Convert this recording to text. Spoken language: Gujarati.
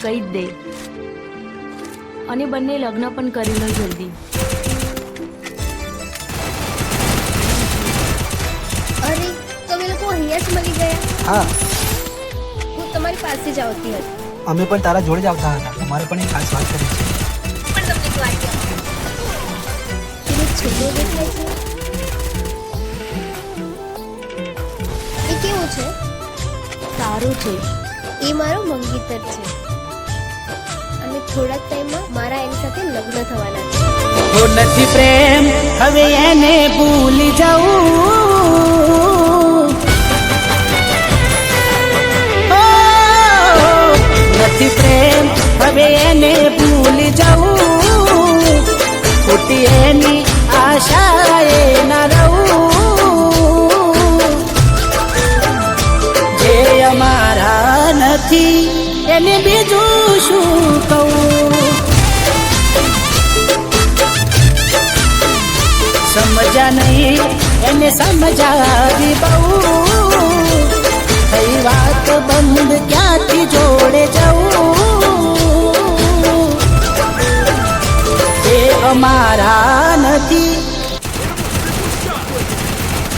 કહી જ દે અને બંને લગ્ન પણ કરી લો જલ્દી. અરે તમે લોકો અહીંયા જ મળી ગયા? હા, હું તમારી પાસે જ આવતી હતી. અમે પણ તારા જોડે જ આવતા હતા. તમારે પણ એક ખાસ વાત કરી છે. પણ તમને એક વાત કહું. પેલો છોકરો દેખાય છે એ કેવો છે? સારું છે. એ મારો મંગીતર છે અને થોડાક ટાઈમમાં મારા એની સાથે લગ્ન થવાના છે. તો નથી પ્રેમ હવે એને ભૂલી જાઉં. નથી પ્રેમ હવે એને ભૂલી જાઉં. ખોટી એની આશાએ ના રહું. જે અમારા નથી એને બીજું શું કહું. સમજા નહીં એને સમજાવી બહુ. થઈ વાત બંધ ક્યાંથી જોડે જવું. એ અમારા